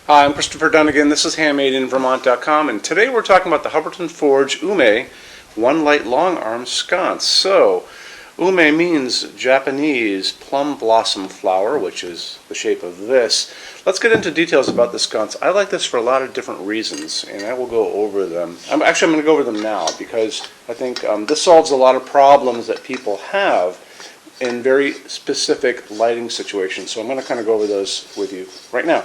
Hi, I'm Christopher Dunnigan. This is HandmadeInVermont.com, and today we're talking about the Hubbardton Forge Ume One Light Long Arm Sconce. So, Ume means Japanese plum blossom flower, which is the shape of this. Let's get into details about the sconce. I like this for a lot of different reasons, and I will go over them. I'm going to go over them now because I think this solves a lot of problems that people have in very specific lighting situations. So I'm going to kind of go over those with you right now.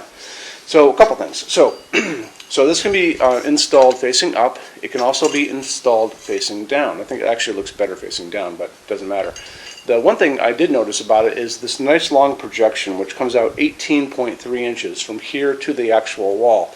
So a couple things. So this can be installed facing up. It can also be installed facing down. I think it actually looks better facing down, but it doesn't matter. The one thing I did notice about it is this nice long projection, which comes out 18.3 inches from here to the actual wall.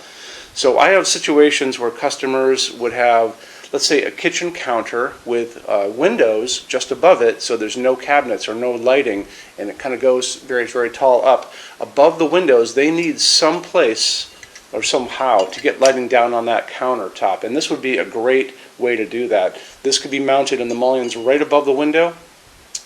So I have situations where customers would have, let's say, a kitchen counter with windows just above it, so there's no cabinets or no lighting, and it kind of goes very, very tall up. Above the windows, they need some place or somehow to get lighting down on that countertop, and this would be a great way to do that. This could be mounted in the mullions right above the window,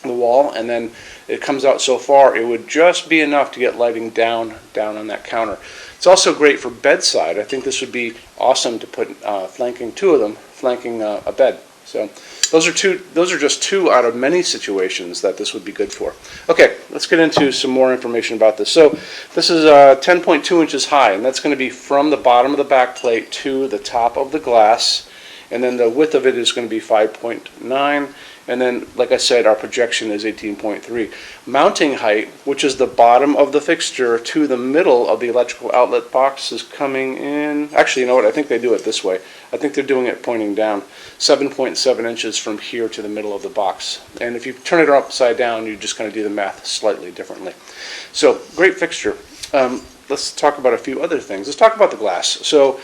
the wall, and then it comes out so far it would just be enough to get lighting down on that counter. It's also great for bedside. I think this would be awesome to put flanking two of them, flanking a bed. So those are just two out of many situations that this would be good for. Okay, let's get into some more information about this. So this is 10.2 inches high, and that's going to be from the bottom of the back plate to the top of the glass, and then the width of it is going to be 5.9. And then, like I said, our projection is 18.3. Mounting height, which is the bottom of the fixture to the middle of the electrical outlet box, is coming in. Actually, you know what? I think they do it this way. I think they're doing it pointing down. 7.7 inches from here to the middle of the box. And if you turn it upside down, you're just going to do the math slightly differently. So, great fixture. Let's talk about a few other things. Let's talk about the glass. So,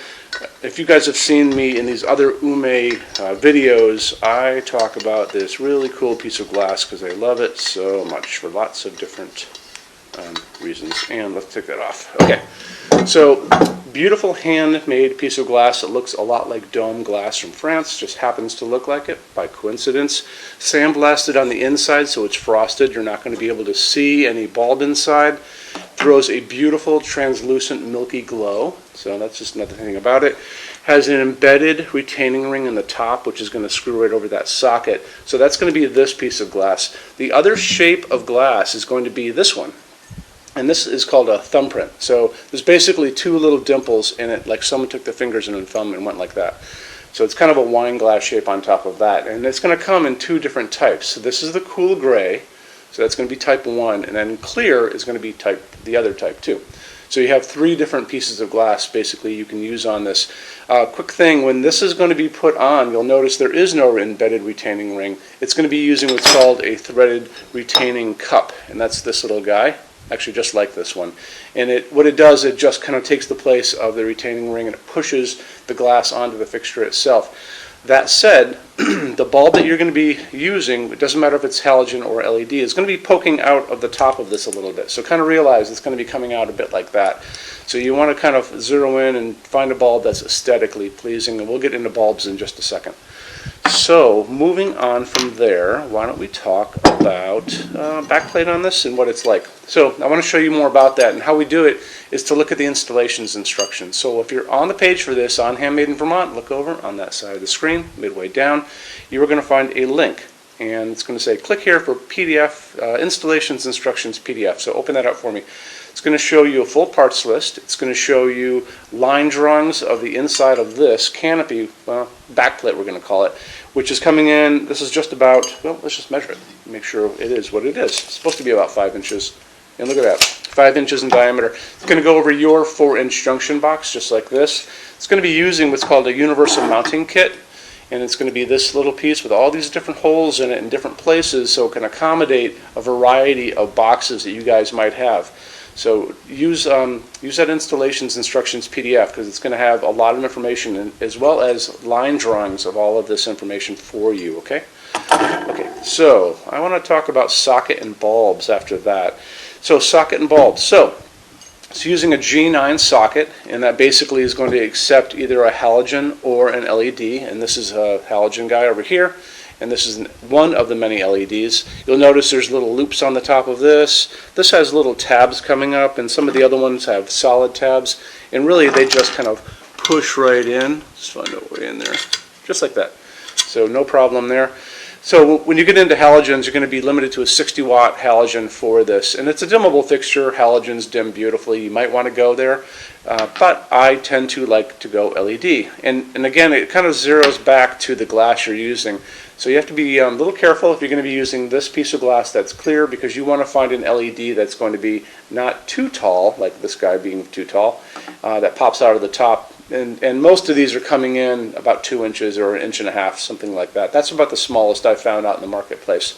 if you guys have seen me in these other Ume videos, I talk about this really cool piece of glass because I love it so much for lots of different reasons. And let's take that off. Okay, so beautiful handmade piece of glass. It looks a lot like dome glass from France, just happens to look like it by coincidence. Sandblasted on the inside so it's frosted. You're not going to be able to see any bulb inside. Throws a beautiful translucent milky glow, so that's just another thing about it. Has an embedded retaining ring in the top, which is going to screw right over that socket. So that's going to be this piece of glass. The other shape of glass is going to be this one, and this is called a thumbprint. So there's basically two little dimples in it, like someone took their fingers and a thumb and went like that. So it's kind of a wine glass shape on top of that, and it's going to come in two different types. So this is the cool gray. So that's going to be type 1, and then clear is going to be the other type 2. So you have three different pieces of glass basically you can use on this. Quick thing, when this is going to be put on, you'll notice there is no embedded retaining ring. It's going to be using what's called a threaded retaining cup, and that's this little guy, actually just like this one. And what it does, it just kind of takes the place of the retaining ring and it pushes the glass onto the fixture itself. That said, the bulb that you're going to be using, it doesn't matter if it's halogen or LED, is going to be poking out of the top of this a little bit. So kind of realize it's going to be coming out a bit like that. So you want to kind of zero in and find a bulb that's aesthetically pleasing, and we'll get into bulbs in just a second. So moving on from there, why don't we talk about backplate on this and what it's like. So I want to show you more about that, and how we do it is to look at the installations instructions. So if you're on the page for this on Handmade in Vermont, look over on that side of the screen, midway down, you are going to find a link, and it's going to say click here for PDF, installations instructions PDF. So open that up for me. It's going to show you a full parts list. It's going to show you line drawings of the inside of this canopy, well, backplate we're going to call it, which is coming in. This is just about, well, let's just measure it, make sure it is what it is. It's supposed to be about 5 inches. And look at that, 5 inches in diameter. It's going to go over your 4-inch junction box, just like this. It's going to be using what's called a universal mounting kit. And it's going to be this little piece with all these different holes in it in different places, so it can accommodate a variety of boxes that you guys might have. So use that installations instructions PDF, because it's going to have a lot of information, as well as line drawings of all of this information for you, okay? Okay, so I want to talk about socket and bulbs after that. So socket and bulbs. So it's using a G9 socket, and that basically is going to accept either a halogen or an LED, and this is a halogen guy over here, and this is one of the many LEDs. You'll notice there's little loops on the top of this. This has little tabs coming up, and some of the other ones have solid tabs, and really they just kind of push right in. Just find a way in there, just like that. So no problem there. So when you get into halogens, you're going to be limited to a 60-watt halogen for this. And it's a dimmable fixture. Halogens dim beautifully. You might want to go there. But I tend to like to go LED. And again, it kind of zeroes back to the glass you're using. So you have to be a little careful if you're going to be using this piece of glass that's clear, because you want to find an LED that's going to be not too tall, like this guy being too tall, that pops out of the top. And most of these are coming in about 2 inches or 1.5 inches, something like that. That's about the smallest I've found out in the marketplace.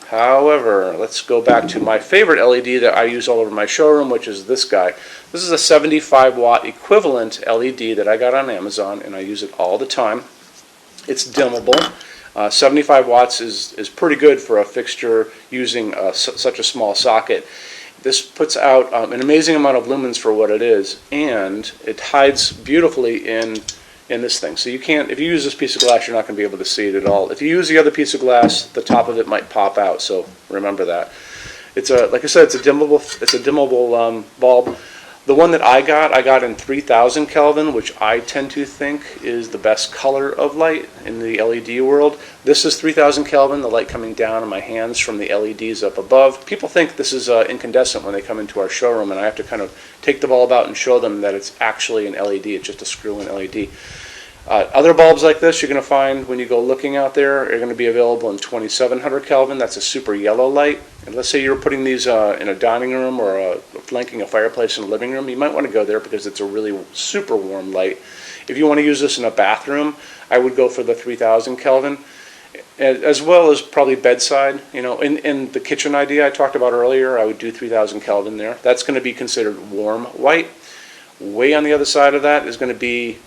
However, let's go back to my favorite LED that I use all over my showroom, which is this guy. This is a 75-watt equivalent LED that I got on Amazon, and I use it all the time. It's dimmable. 75 watts is pretty good for a fixture using such a small socket. This puts out an amazing amount of lumens for what it is, and it hides beautifully in this thing. So you can't, if you use this piece of glass, you're not going to be able to see it at all. If you use the other piece of glass, the top of it might pop out. So remember that. It's like I said, it's a dimmable bulb. The one that I got in 3000 Kelvin, which I tend to think is the best color of light in the LED world. This is 3000 Kelvin, the light coming down on my hands from the LEDs up above. People think this is incandescent when they come into our showroom, and I have to kind of take the bulb out and show them that it's actually an LED. It's just a screw-in LED. Other bulbs like this you're going to find when you go looking out there are going to be available in 2700 Kelvin. That's a super yellow light. And let's say you're putting these in a dining room or flanking a fireplace in a living room, you might want to go there because it's a really super warm light. If you want to use this in a bathroom, I would go for the 3000 Kelvin, as well as probably bedside. You know, in the kitchen idea I talked about earlier, I would do 3000 Kelvin there. That's going to be considered warm white. Way on the other side of that is going to be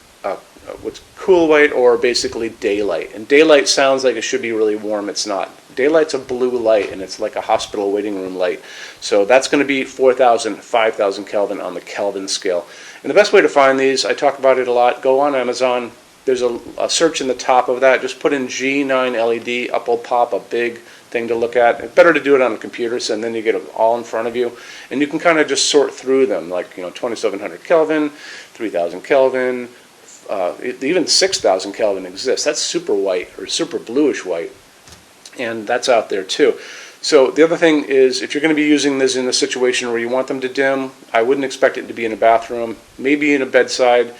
what's cool white, or basically daylight. And daylight sounds like it should be really warm. It's not. Daylight's a blue light, and it's like a hospital waiting room light. So that's going to be 4000, 5000 Kelvin on the Kelvin scale. And the best way to find these, I talk about it a lot, go on Amazon. There's a search in the top of that. Just put in G9 LED. Up will pop a big thing to look at. It's better to do it on a computer, so then you get it all in front of you. And you can kind of just sort through them, like 2700 Kelvin, 3000 Kelvin, even 6000 Kelvin exists. That's super white or super bluish white, and that's out there too. So the other thing is, if you're going to be using this in a situation where you want them to dim, I wouldn't expect it to be in a bathroom, maybe in a bedside,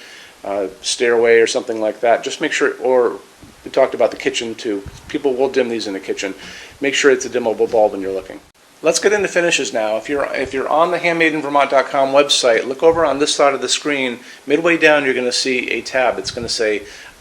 stairway or something like that. Just make sure, or we talked about the kitchen too. People will dim these in the kitchen. Make sure it's a dimmable bulb when you're looking. Let's get into finishes now. If you're on the HandmadeInVermont.com website, look over on this side of the screen. Midway down, you're going to see a tab. It's going to say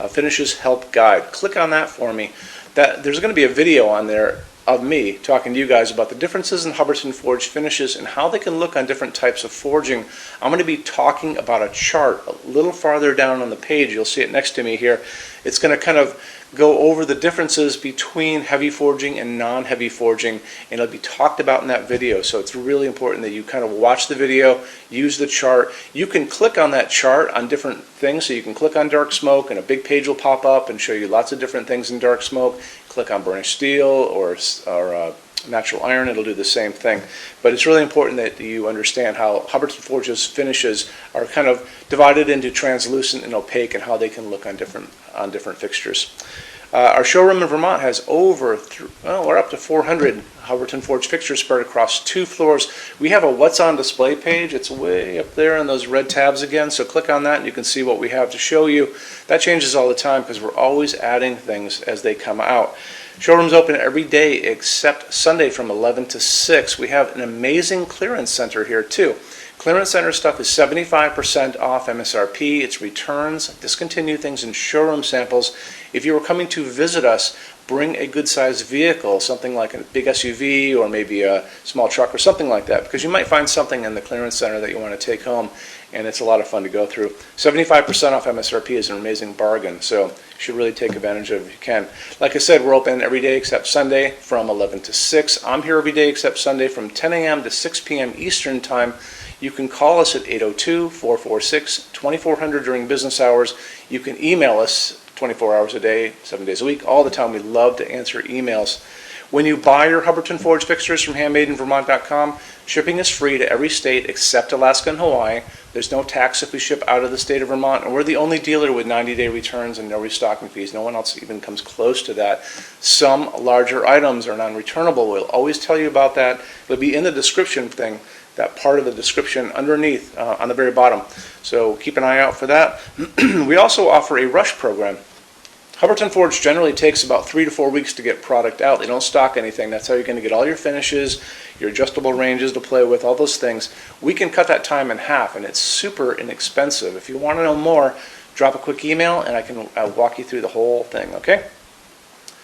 Finishes Help Guide. Click on that for me. There's going to be a video on there of me talking to you guys about the differences in Hubbardton forged finishes and how they can look on different types of forging. I'm going to be talking about a chart a little farther down on the page. You'll see it next to me here. It's going to kind of go over the differences between heavy forging and non-heavy forging, and it'll be talked about in that video. So it's really important that you kind of watch the video, use the chart. You can click on that chart on different things. So you can click on dark smoke and a big page will pop up and show you lots of different things in dark smoke. Click on burnished steel or natural iron, it'll do the same thing. But it's really important that you understand how Hubbardton Forge's finishes are kind of divided into translucent and opaque, and how they can look on different fixtures. Our showroom in Vermont has we're up to 400 Hubbardton Forge fixtures spread across 2 floors. We have a What's on Display page. It's way up there in those red tabs again, so click on that and you can see what we have to show you. That changes all the time because we're always adding things as they come out. Showroom's open every day except Sunday from 11 to 6. We have an amazing clearance center here too. Clearance center stuff is 75% off MSRP. It's returns, discontinued things, and showroom samples. If you were coming to visit us, bring a good-sized vehicle, something like a big SUV or maybe a small truck or something like that, because you might find something in the clearance center that you want to take home, and it's a lot of fun to go through. 75% off MSRP is an amazing bargain, so you should really take advantage of it if you can. Like I said, we're open every day except Sunday from 11 to 6. I'm here every day except Sunday from 10 a.m. to 6 p.m. Eastern Time. You can call us at 802-446-2400 during business hours. You can email us 24 hours a day, 7 days a week, all the time. We love to answer emails. When you buy your Hubbardton Forge fixtures from HandmadeInVermont.com, shipping is free to every state except Alaska and Hawaii. There's no tax if we ship out of the state of Vermont, and we're the only dealer with 90-day returns and no restocking fees. No one else even comes close to that. Some larger items are non-returnable. We'll always tell you about that. It'll be in the description thing, that part of the description underneath on the very bottom. So keep an eye out for that. We also offer a rush program. Hubbardton Forge generally takes about 3 to 4 weeks to get product out. They don't stock anything. That's how you're going to get all your finishes, your adjustable ranges to play with, all those things. We can cut that time in half, and it's super inexpensive. If you want to know more, drop a quick email, and I can walk you through the whole thing, okay?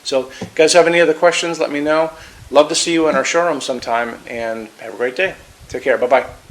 So, if you guys have any other questions, let me know. Love to see you in our showroom sometime, and have a great day. Take care. Bye-bye.